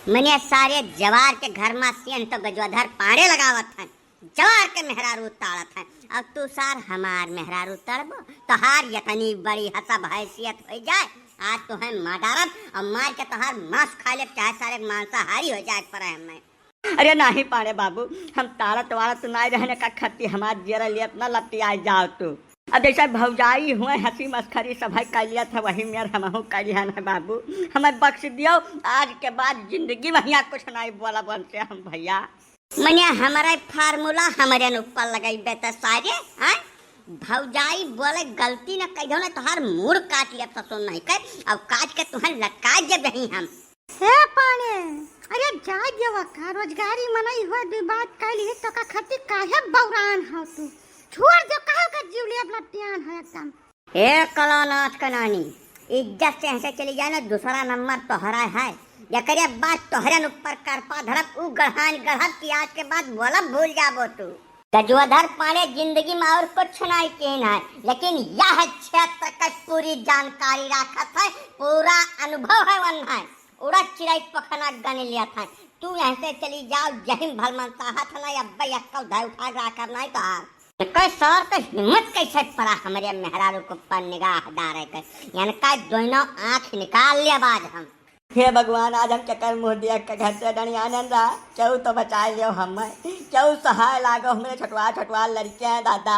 मैंने सारे जवार के घर में सियन तो गजवाधर पाड़े लगावत है, जवार के मेहरारू ताड़त है। अब तू सार हमार मेहरारू तड़बो तोहार यतनी बड़ी हसब हैसियत हो जाए। आज तो है माडारब और मार के तोहार मांस खा ले, चाहे सारे मांसाहारी हो जाए पर मैं। अरे नहीं पाड़े बाबू, हम ताड़त वाड़त नहीं रहने का खत्ती हमार जरा लिए न लपटी आ जाओ तू। अब जैसा भौजाई हुए हंसी मस्खरी सब कर लिया था वही मेर हमहू कलिया है बाबू, हमें बख्श दियो। आज के बाद जिंदगी में यहाँ कुछ नहीं बोला बन से हम भैया। मैंने हमारा फार्मूला हमारे ऊपर लगाई बेटा सारे हैं। भौजाई बोले गलती न कह दो ना तोहार मुड़ काट लिया तो सुन नहीं कर, अब काट के तुम्हें लटका जब रही हम। हे पाने, अरे जा जवा का रोजगारी मनई हुआ दी बात कैली तो का खती काहे बौरान हो तू। छोड़ दो कहो का जीवली अपना ध्यान है एकदम। ए कलानाथ का नानी, इज्जत से ऐसे चली जाए ना, दूसरा नंबर तोहरा है। या करे बात तोहरे ऊपर करपा धड़प उ गढ़ान गढ़त की आज के बाद बोला भूल जाबो तू। गजवाधर पाड़े जिंदगी में और कुछ नहीं केन है, लेकिन यह क्षेत्र का पूरी जानकारी रखत है, पूरा अनुभव है वन है। उड़ा चिराई पखना गन लिया था। तू यहाँ से चली जाओ जहिम भलमन साहत ना अब्बा यक्का उठा उठा रखा नहीं तो आ कोई सर का हिम्मत कैसे पड़ा हमारे मेहरारू को पर निगाह डारे कर, यानी का दोनों आँख निकाल लिया बाद हम। हे भगवान, आज हम चक्कर मुँह दिया के घर से डनी आनंद रहा। चौ तो बचा लियो हमें, चौ सहाय लागो हमारे छोटवा छोटवा लड़कियां हैं दादा।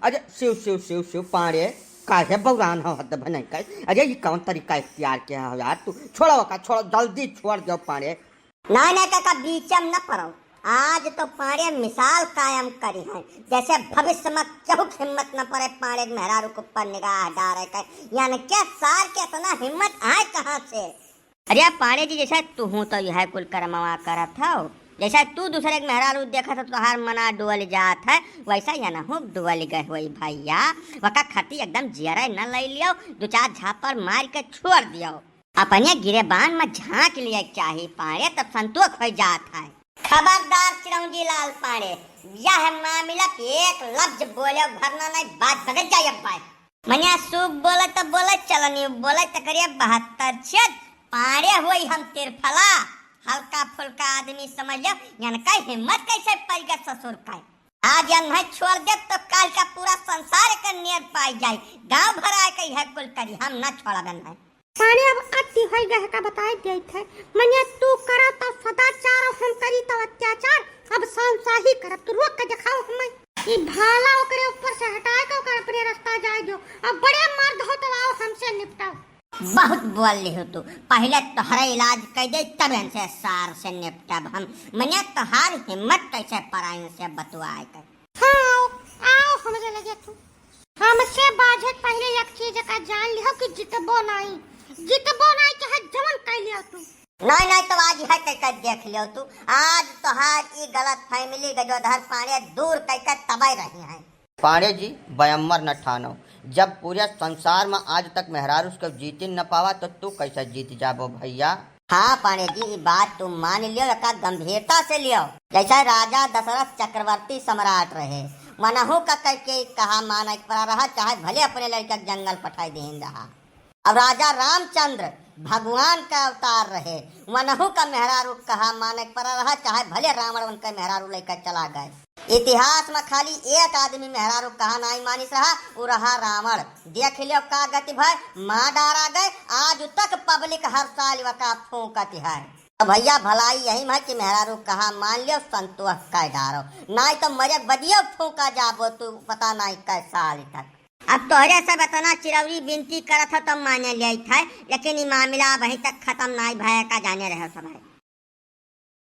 अरे शिव शिव शिव शिव पाड़े काहे बौरान हो हद बने कर। अरे ये कौन तरीका इख्तियार किया हो यार तू, छोड़ो का छोड़ो, जल्दी छोड़ दो पाड़े। ना ना काका बीचम न पड़ो, आज तो पाड़े मिसाल कायम करी है, जैसे भविष्य में क्यों हिम्मत न पड़े पाड़े मेहरारू को पर निगाह डारे कर, यानी क्या सार के इतना हिम्मत आए कहाँ से। अरे पाड़े जी जैसा तू हूँ तो यह कुल करमवा करा था, जैसा तू दूसरे मेहरारू देखा था तो हर मना डुअल जात है, वैसा या ना हो डुअल गए हुई भैया। वका खती एकदम जियरा न ले लियो, दो चार झापर मार के छोड़ दियो, अपने गिरेबान में झांक लिया चाहिए पाड़े, तब संतोष हो जात है। खबरदार चिरौंजी लाल पाड़े, यह मामला एक लफ्ज बोले भरना नहीं, बात बदल जाए भाई। मनिया सूप बोले तो बोले, चलनी बोले तो करिए 72 छेद पाड़े हुई हम तिरफला, हल्का फुल्का आदमी समझ लो, यानी का हिम्मत कैसे पड़ ससुर का। आज यह छोड़ दे तो कल का पूरा संसार का नियर पाई जाए, गांव भर आए कही है कुल करी, हम न छोड़ा बन है। पानी अब अति होई गए का बताई देत है। मनिया तू करा तो सदाचार हम करी तो अत्याचार, अब सांसाही करब तू रोक के दिखाओ हमें। ई भाला ओकरे ऊपर से हटाए के ओकर अपने रास्ता जाए दो, अब बड़े मर्द हो तो आओ हमसे निपटाओ। बहुत बोल ली हो तू, पहले तोहरा इलाज कर दे तब इनसे सार से निपटब हम। मनिया तोहार हिम्मत कैसे पराइन से बतवाए कर। हाँ आओ हमसे लगे तू, हमसे बाझे पहले एक चीज का जान लियो कि जितबो नहीं चाहे जवन कह लियो तू। नहीं तो आज है कह देख लियो तू, आज तोहार ई गलत फैमिली गजवाधर पाड़े दूर कह तबाई रही है। पाड़े जी बयम्मर न ठानो, जब पूरे संसार में आज तक मेहरारू को जीत न पावा तो तू कैसे जीत जाबो भैया। हाँ पाड़े जी, बात तुम मान लियो, का गंभीरता से लियो। जैसा राजा दशरथ चक्रवर्ती सम्राट रहे, मनहू का करके कहा माना पड़ा रहा, चाहे भले अपने लड़का जंगल पठाई देन रहा। अब राजा रामचंद्र भगवान का अवतार रहे, मनहू का मेहरारू कहा माने पड़ा रहा, चाहे भले रावण उनका मेहरारू लेकर चला गए। इतिहास में खाली एक आदमी मेहरारू कहा नहीं मानिस रहा, वो रहा रावण। देख लियो का गति भाई, माँ डारा गए, आज तक पब्लिक हर साल वका फूकती है। तो भैया भलाई यही है कि मेहरारू कहा मान लियो, संतोष कर डारो, नहीं तो मरे बदियो फूका जाबो तू पता नहीं कै साल तक। अब तोहरे सब इतना चिरौरी विनती करत हो तो माने लिया था, लेकिन ये मामला वहीं तक खत्म नहीं भय का जाने रहे सब है।